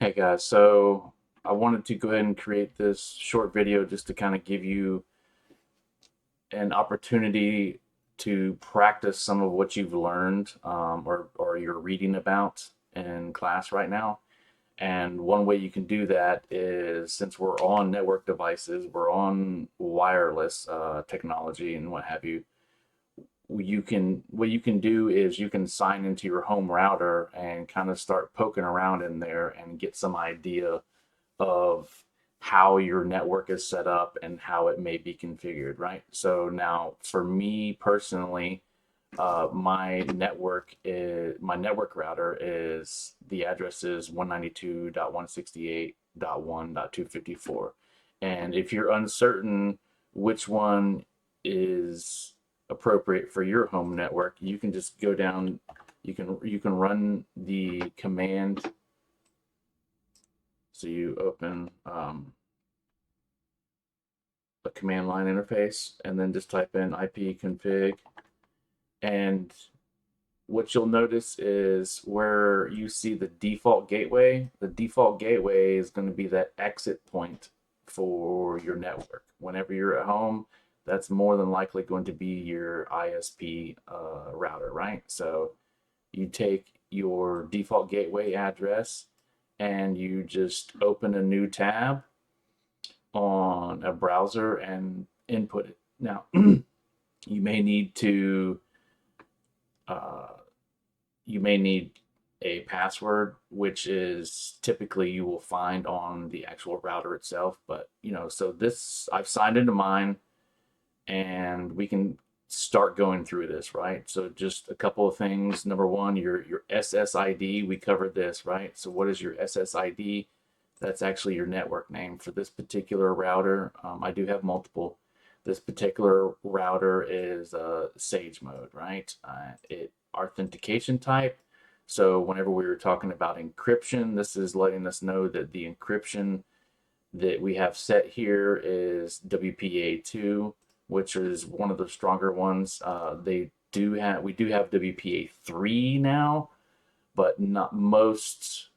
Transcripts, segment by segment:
Hey guys, so I wanted to go ahead and create this short video just to kind of give you an opportunity to practice some of what you've learned or you're reading about in class right now. And one way you can do that is since we're on network devices, we're on wireless technology and what have you. What you can do is you can sign into your home router and kind of start poking around in there and get some idea of how your network is set up and how it may be configured, right? So now, for me personally, my network router is the address is 192.168.1.254, and if you're uncertain which one is appropriate for your home network, you can just go down. You can run the command. So you open a command line interface and then just type in ipconfig. And what you'll notice is where you see the default gateway is going to be that exit point for your network. Whenever you're at home, that's more than likely going to be your ISP router, right? So you take your default gateway address and you just open a new tab on a browser and input it. Now, you may need to uh, you may need a password, which is typically you will find on the actual router itself. But so this I've signed into mine, and we can start going through this, right? So just a couple of things. Number one, your SSID. We covered this, right? So what is your SSID? That's actually your network name for this particular router. I do have multiple. This particular router is Sage mode, right? It authentication type. So whenever we were talking about encryption, this is letting us know that the encryption that we have set here is WPA2, which is one of the stronger ones. We do have WPA3 now, but not most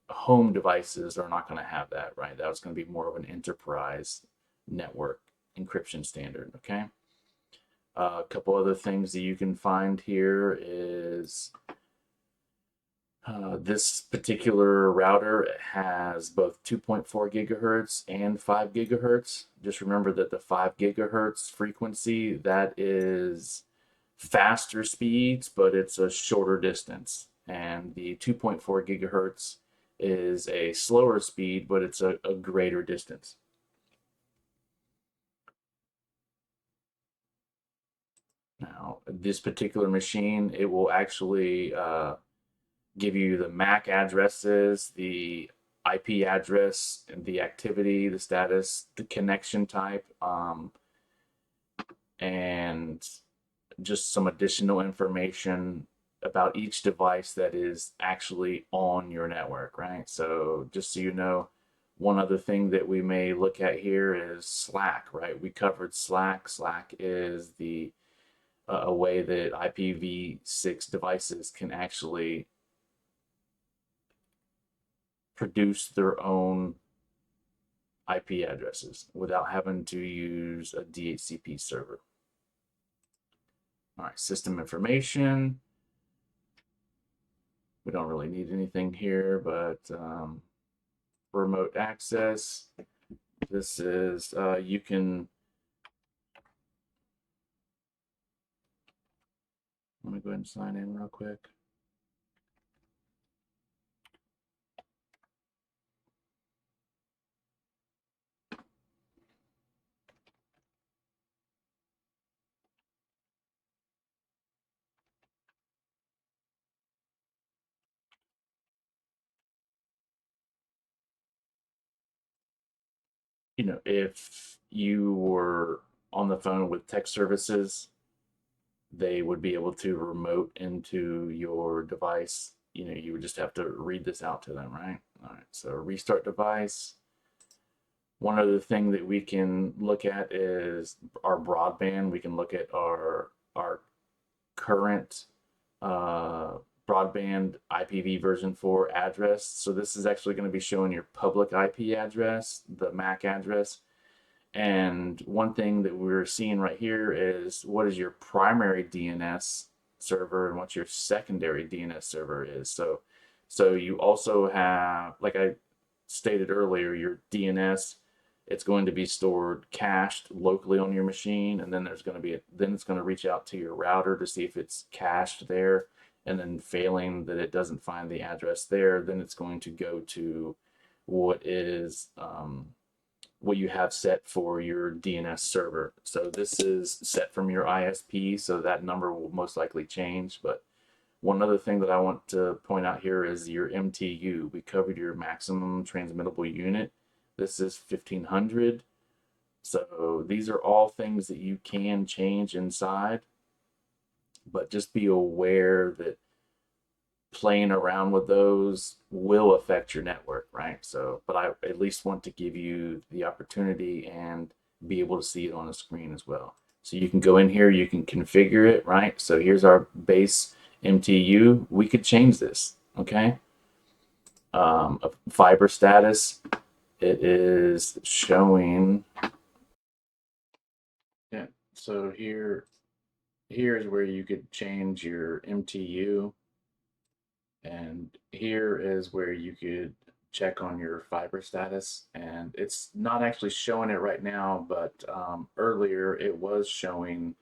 home devices are not going to have that, right? That was going to be more of an enterprise network encryption standard, okay? A couple other things that you can find here is this particular router has both 2.4 gigahertz and 5 gigahertz. Just remember that the 5 gigahertz frequency, that is faster speeds, but it's a shorter distance. And the 2.4 gigahertz is a slower speed, but it's a greater distance. Now, this particular machine, it will actually give you the MAC addresses, the IP address, and the activity, the status, the connection type, and just some additional information about each device that is actually on your network, right? So just so you know, one other thing that we may look at here is Slack, right? We covered Slack. Slack is the a way that IPv6 devices can actually produce their own IP addresses without having to use a DHCP server. All right, system information. We don't really need anything here, but remote access. This is, you can, let me go ahead and sign in real quick. If you were on the phone with tech services, they would be able to remote into your device. You would just have to read this out to them, right? All right, so restart device. One other thing that we can look at is our broadband. We can look at our current broadband IPv4 address. So this is actually going to be showing your public IP address, the MAC address. And one thing that we're seeing right here is what is your primary DNS server and what your secondary DNS server is. So you also have, like I stated earlier, your DNS, it's going to be stored cached locally on your machine, and then there's going to be then it's going to reach out to your router to see if it's cached there, and then failing that it doesn't find the address there, then it's going to go to what is what you have set for your DNS server. So this is set from your ISP, so that number will most likely change. But one other thing that I want to point out here is your MTU. We covered your maximum transmittable unit. This is 1500. So these are all things that you can change inside, but just be aware that playing around with those will affect your network, right? So, but I at least want to give you the opportunity and be able to see it on a screen as well. So you can go in here, you can configure it, right? So here's our base MTU. We could change this, okay? Fiber status, it is showing. Yeah, so here's where you could change your MTU. And here is where you could check on your fiber status. And it's not actually showing it right now, but earlier it was showing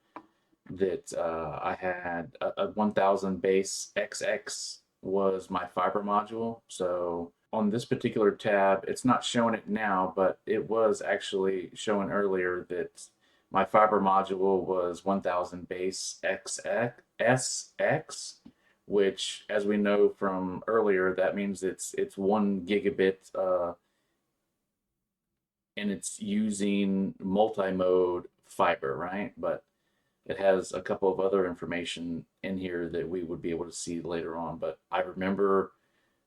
that I had a 1000 base XX was my fiber module. So on this particular tab, it's not showing it now, but it was actually showing earlier that my fiber module was 1000 base SX, which, as we know from earlier, that means it's 1 gigabit, and it's using multi-mode fiber, right? But it has a couple of other information in here that we would be able to see later on. But I remember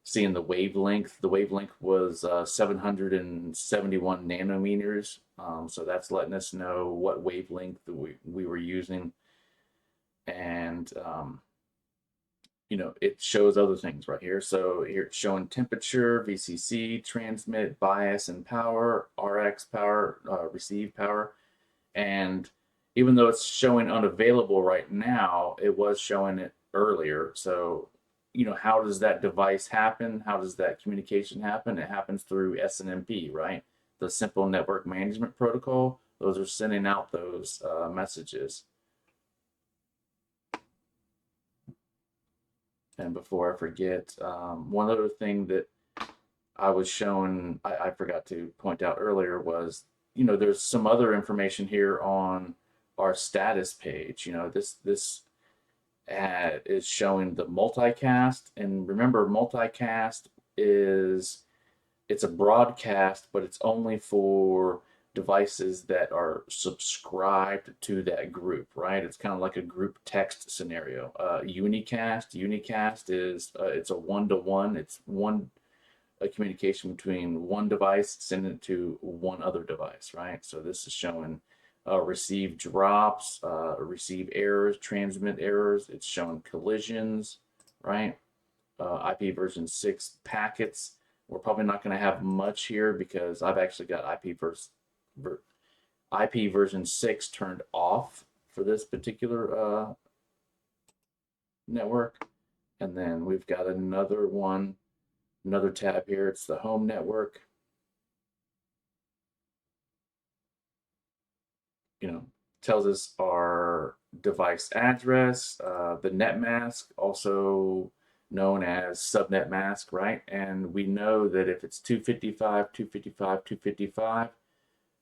seeing the wavelength. The wavelength was 771 nanometers. So that's letting us know what wavelength we were using. And you know, it shows other things right here. So here it's showing temperature, VCC, transmit, bias, and power, RX power, receive power. And even though it's showing unavailable right now, it was showing it earlier. So, you know, how does that device happen? How does that communication happen? It happens through SNMP, right? The Simple Network Management Protocol. Those are sending out those messages. And before I forget, one other thing that I was showing, I forgot to point out earlier was, you know, there's some other information here on our status page. You know, this ad is showing the multicast, and remember, multicast is it's a broadcast, but it's only for devices that are subscribed to that group, right? It's kind of like a group text scenario. Unicast is it's a one-to-one. It's a communication between one device sending it to one other device, right? So this is showing receive drops, receive errors, transmit errors. It's showing collisions, right? IPv6 packets. We're probably not going to have much here because I've actually got IPv6 turned off for this particular network. And then we've got another tab here. It's the home network. You know, tells us our device address, the net mask, also known as subnet mask, right? And we know that if it's 255, 255, 255,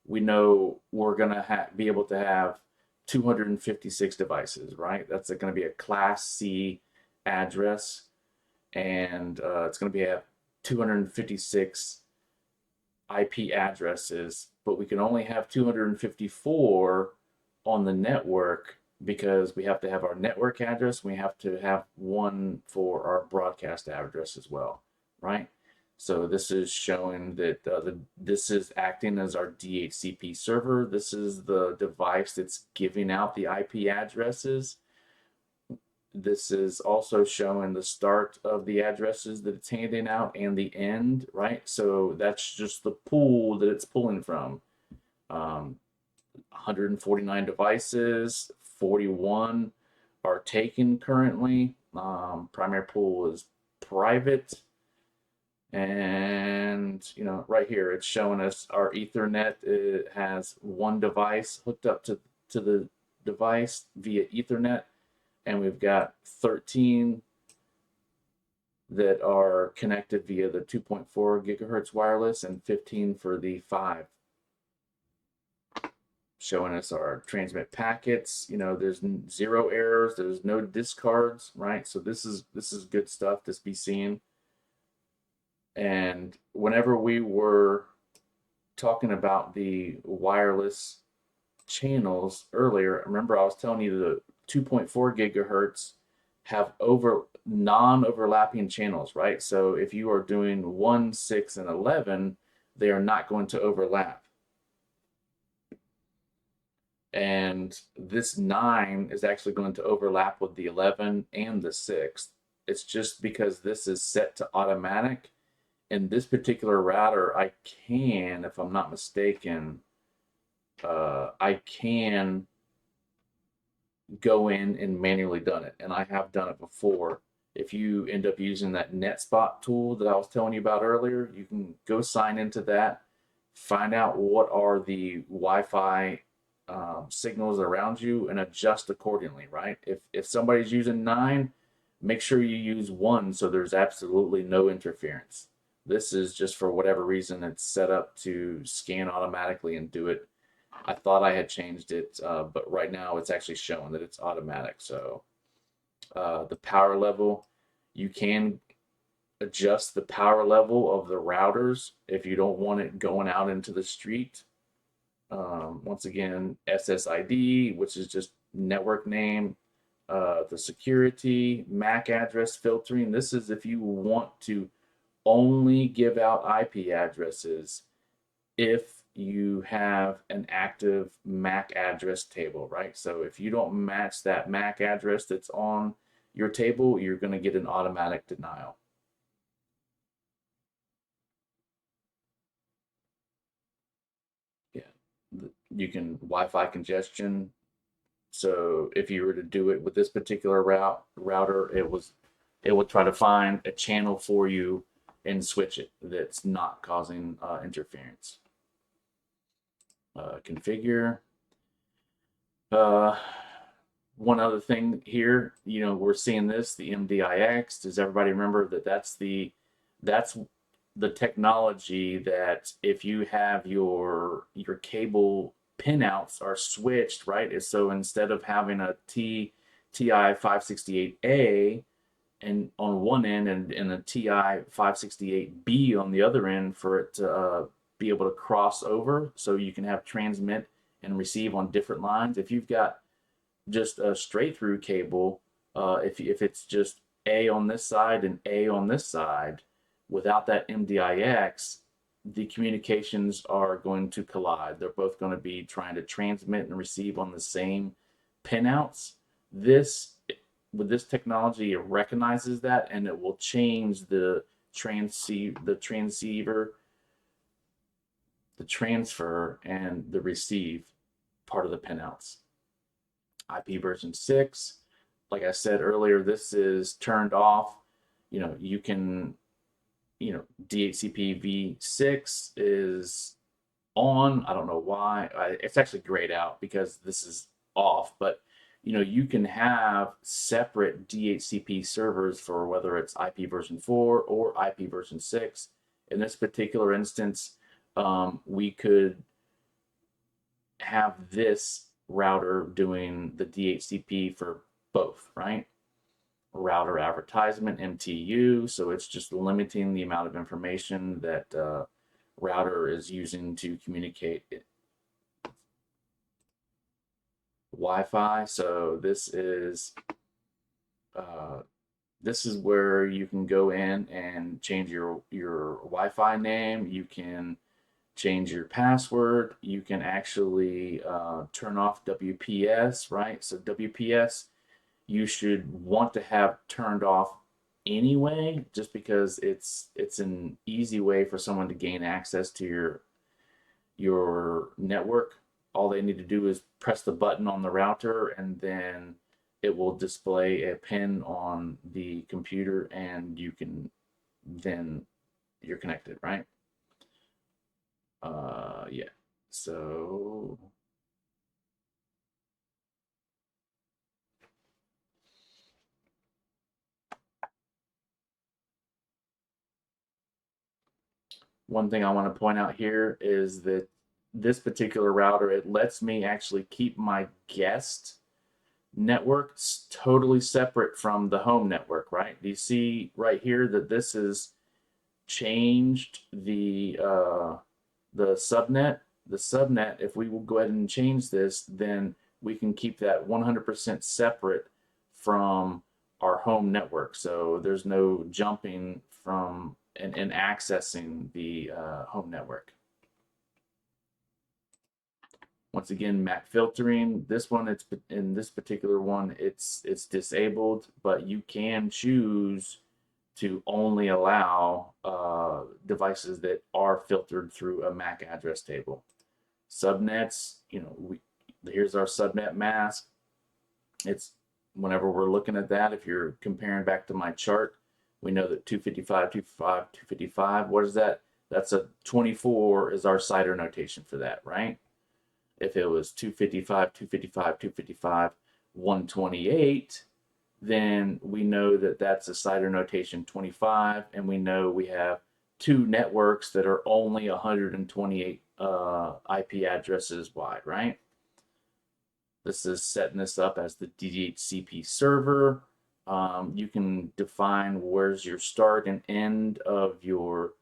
we know we're going to be able to have 256 devices, right? That's going to be a Class C address, and it's going to be at 256 IP addresses, but we can only have 254 on the network because we have to have our network address. We have to have one for our broadcast address as well, right? So this is showing that this is acting as our DHCP server. This is the device that's giving out the IP addresses. this is also showing the start of the addresses that it's handing out and the end, right? So that's just the pool that it's pulling from. 149 devices, 41 are taken currently. Primary pool is private. And right here it's showing us our Ethernet. It has one device hooked up to the device via Ethernet, and we've got 13 that are connected via the 2.4 gigahertz wireless and 15 for the 5, showing us our transmit packets. There's 0 errors, there's no discards, right? So this is good stuff to be seen. And whenever we were talking about the wireless channels earlier, remember I was telling you the 2.4 gigahertz have non-overlapping channels, right? So if you are doing 1, 6, and 11, they are not going to overlap. And this 9 is actually going to overlap with the 11 and the 6. It's just because this is set to automatic. In this particular router, I can, if I'm not mistaken, I can go in and manually done it, and I have done it before. If you end up using that NetSpot tool that I was telling you about earlier, you can go sign into that, find out what are the Wi-Fi signals around you, and adjust accordingly, right? If somebody's using 9, make sure you use 1 so there's absolutely no interference. This is just for whatever reason it's set up to scan automatically and do it. I thought I had changed it, but right now it's actually showing that it's automatic. So the power level, you can adjust the power level of the routers if you don't want it going out into the street. Once again, SSID, which is just network name, the security, MAC address filtering. This is if you want to only give out IP addresses if you have an active MAC address table, right? So if you don't match that MAC address that's on your table, you're going to get an automatic denial. Yeah, you can Wi-Fi congestion. So if you were to do it with this particular router, it will try to find a channel for you and switch it that's not causing interference. Configure. One other thing here, we're seeing this, the MDIX. Does everybody remember that that's the technology that if you have your cable pinouts are switched, right? So instead of having a TI 568A and on one end and a TI 568B on the other end for it to be able to cross over, so you can have transmit and receive on different lines. If you've got just a straight through cable, if it's just A on this side and A on this side, without that MDIX, the communications are going to collide. They're both going to be trying to transmit and receive on the same pinouts. With this technology, it recognizes that, and it will change the transceiver, the transfer, and the receive part of the pinouts. IP version 6, like I said earlier, this is turned off. You can, DHCP v6 is on. I don't know why. It's actually grayed out because this is off, but you can have separate DHCP servers for whether it's IP version 4 or IP version 6. In this particular instance, we could have this router doing the DHCP for both, right? Router advertisement, MTU, so it's just limiting the amount of information that router is using to communicate Wi-Fi. So this is where you can go in and change your Wi-Fi name. You can change your password. You can actually turn off WPS, right? So WPS, you should want to have turned off anyway, just because it's an easy way for someone to gain access to your network. All they need to do is press the button on the router, and then it will display a pin on the computer, and you can then you're connected, right? Yeah. So one thing I want to point out here is that this particular router, it lets me actually keep my guest networks totally separate from the home network, right? Do you see right here that this is changed the subnet? The subnet, if we will go ahead and change this, then we can keep that 100% separate from our home network. So there's no jumping from and accessing the home network. Once again, MAC filtering. This one, it's in this particular one, it's disabled, but you can choose to only allow devices that are filtered through a MAC address table. Subnets, here's our subnet mask. It's whenever we're looking at that, if you're comparing back to my chart, we know that 255, 255, 255, what is that? That's a 24 is our CIDR notation for that, right? If it was 255, 255, 255, 128, then we know that that's a CIDR notation 25, and we know we have two networks that are only 128 IP addresses wide, right? This is setting this up as the DHCP server. You can define where's your start and end of your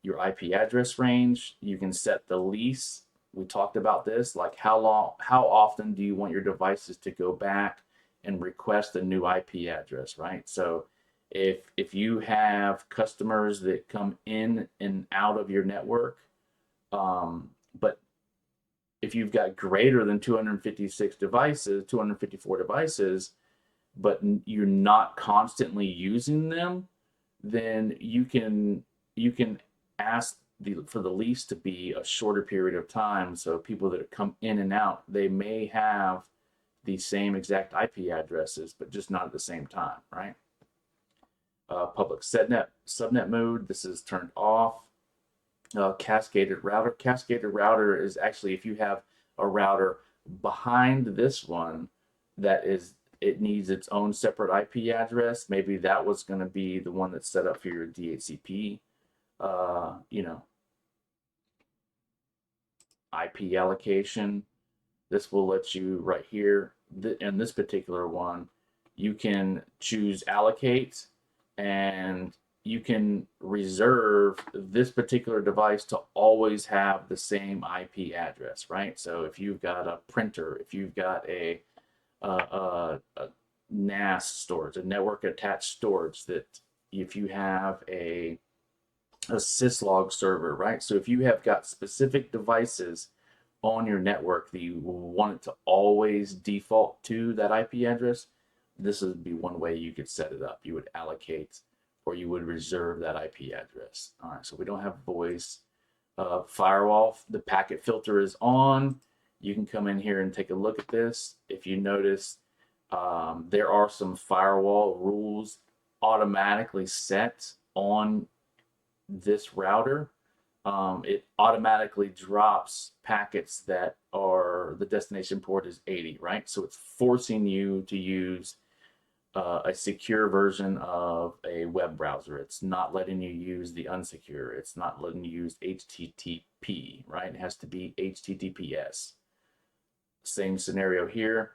IP address range. You can set the lease. We talked about this, like how often do you want your devices to go back and request a new IP address, right? So if you have customers that come in and out of your network, but if you've got greater than 256 devices, 254 devices, but you're not constantly using them, then you can ask for the lease to be a shorter period of time. So people that come in and out, they may have the same exact IP addresses, but just not at the same time, right? Public subnet mode, this is turned off. Cascaded router. Cascaded router is actually if you have a router behind this one that it needs its own separate IP address. Maybe that was going to be the one that's set up for your DHCP. IP allocation. This will let you right here in this particular one, you can choose allocate, and you can reserve this particular device to always have the same IP address, right? So if you've got a printer, if you've got a NAS storage, a network attached storage, that if you have a syslog server, right? So if you have got specific devices on your network that you want it to always default to that IP address, this would be one way you could set it up. You would allocate or you would reserve that IP address. All right, so we don't have voice. Firewall, the packet filter is on. You can come in here and take a look at this. If you notice, there are some firewall rules automatically set on this router. It automatically drops packets that are the destination port is 80, right? So it's forcing you to use a secure version of a web browser. It's not letting you use the unsecure. It's not letting you use HTTP, right? It has to be HTTPS. Same scenario here.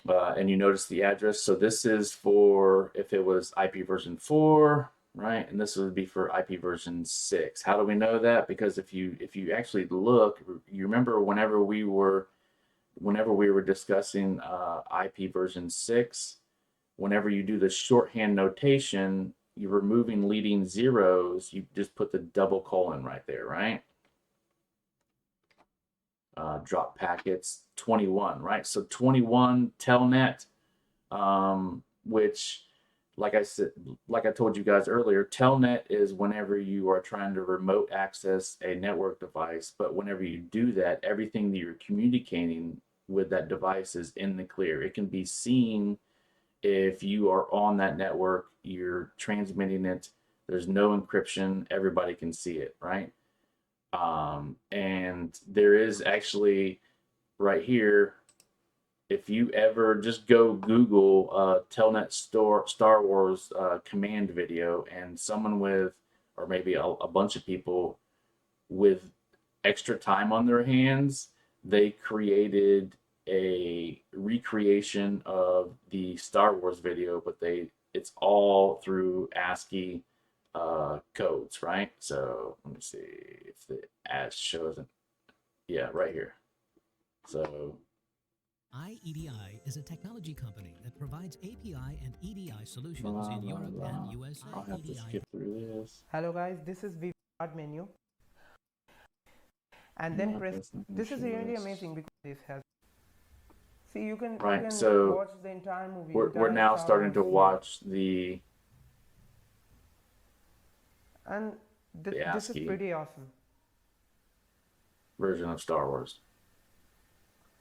And you notice the address. So this is for if it was IP version 4, right? And this would be for IP version 6. How do we know that? Because if you actually look, you remember whenever we were discussing IP version 6, whenever you do the shorthand notation, you're removing leading zeros. You just put the double colon right there, right? drop packets. 21, right? So 21 telnet, which, like I said, like I told you guys earlier, telnet is whenever you are trying to remote access a network device. But whenever you do that, everything that you're communicating with that device is in the clear. It can be seen if you are on that network, you're transmitting it. There's no encryption. Everybody can see it, right? And there is actually right here, if you ever just go Google Telnet Star Wars command video, and someone with, or maybe a bunch of people with extra time on their hands, they created a recreation of the Star Wars video, but it's all through ASCII codes, right? So let me see if the ad shows it. Yeah, right here. So iEDI is a technology company that provides API and EDI solutions in Europe and USA. I'll have to skip through this. Hello guys, this is Start menu, and then press. This is really amazing because this has. See, you can so watch the entire movie. We're now starting to watch the and this is pretty awesome version of Star Wars.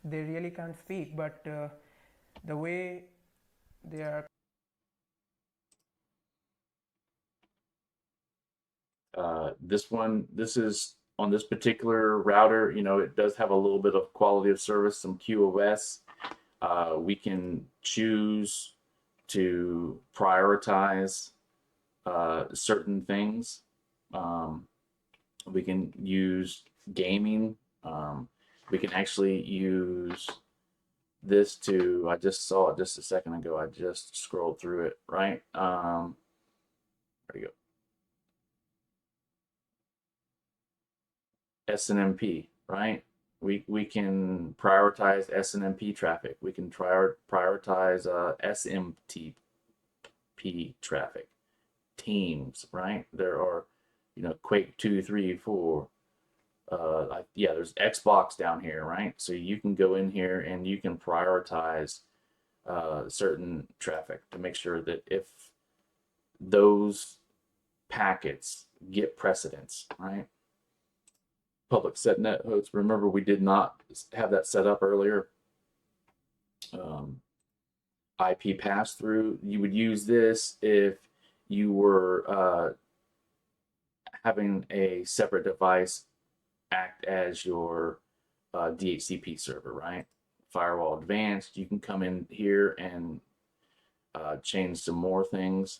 They really can't speak, but the way they are. This is on this particular router. You know, it does have a little bit of quality of service, some QoS. We can choose to prioritize certain things. We can use gaming. We can actually use this to, I just saw it just a second ago. I just scrolled through it, right? There you go. SNMP, right? We can prioritize SNMP traffic. We can prioritize SMTP traffic. Teams, right? There are, you know, Quake 2, 3, 4. Yeah, there's Xbox down here, right? So you can go in here and you can prioritize certain traffic to make sure that if those packets get precedence, right? Public setnet host. Remember, we did not have that set up earlier. IP pass through. You would use this if you were having a separate device act as your DHCP server, right? Firewall advanced. You can come in here and change some more things.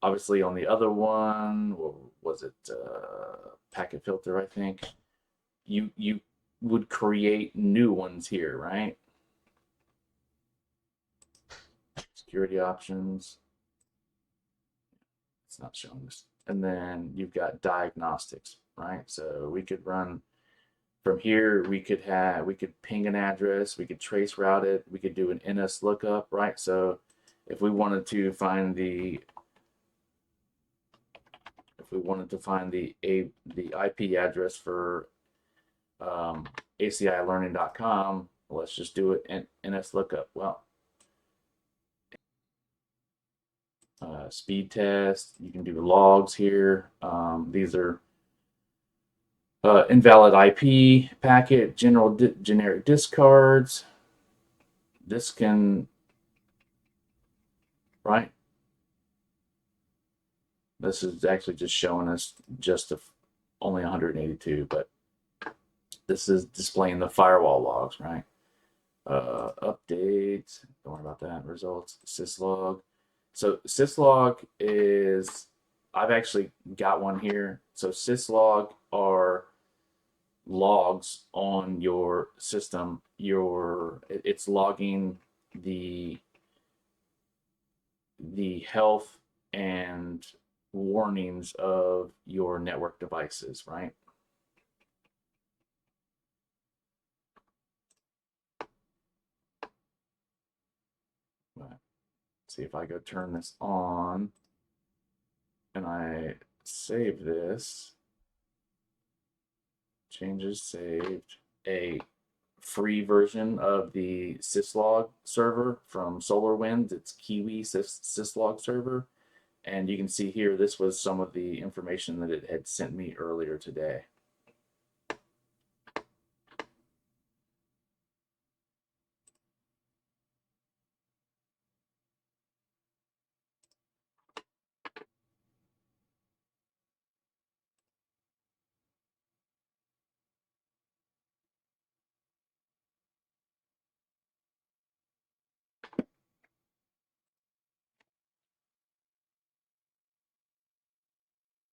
Obviously, on the other one, what was it? Packet filter, I think. You would create new ones here, right? Security options. It's not showing this. And then you've got diagnostics, right? So we could run from here. We could ping an address. We could trace route it. We could do an NS lookup, right? So if we wanted to find the IP address for ACIlearning.com, let's just do it in NS lookup. Well, speed test. You can do logs here. These are invalid IP packet, generic discards. This can, right? This is actually just showing us just only 182, but this is displaying the firewall logs, right? Updates, don't worry about that. Results, syslog. So syslog is, I've actually got one here. So syslog are logs on your system. It's logging the health and warnings of your network devices, right? See if I go turn this on and I save this. Changes saved. A free version of the syslog server from SolarWinds. It's Kiwi syslog server. And you can see here, this was some of the information that it had sent me earlier today.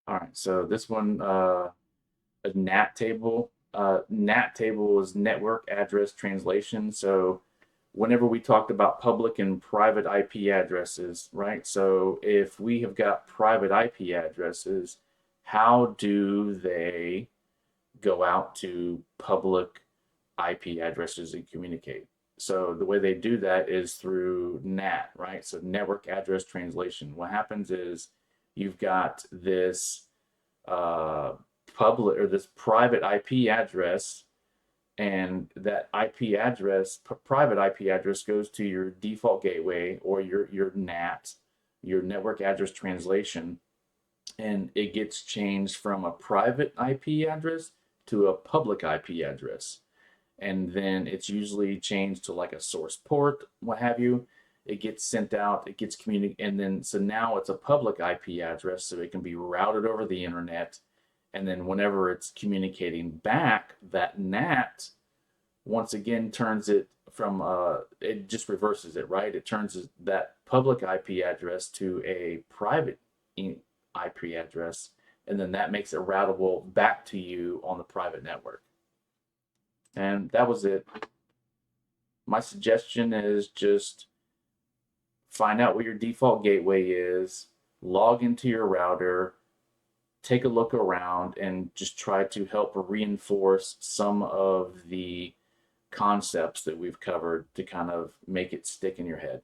All right, so this one, a NAT table. NAT table is network address translation. So whenever we talked about public and private IP addresses, right? So if we have got private IP addresses, how do they go out to public IP addresses and communicate? So the way they do that is through NAT, right? So network address translation. What happens is you've got this uh, public or this private IP address, and that IP address, private IP address, goes to your default gateway or your NAT, your network address translation, and it gets changed from a private IP address to a public IP address. And then it's usually changed to like a source port, what have you. It gets sent out, it gets communicated, and then so now it's a public IP address, so it can be routed over the internet. And then whenever it's communicating back, that NAT once again turns it from it just reverses it, right? It turns that public IP address to a private IP address, and then that makes it routable back to you on the private network. And that was it. My suggestion is just find out what your default gateway is, log into your router, take a look around, and just try to help reinforce some of the concepts that we've covered to kind of make it stick in your head.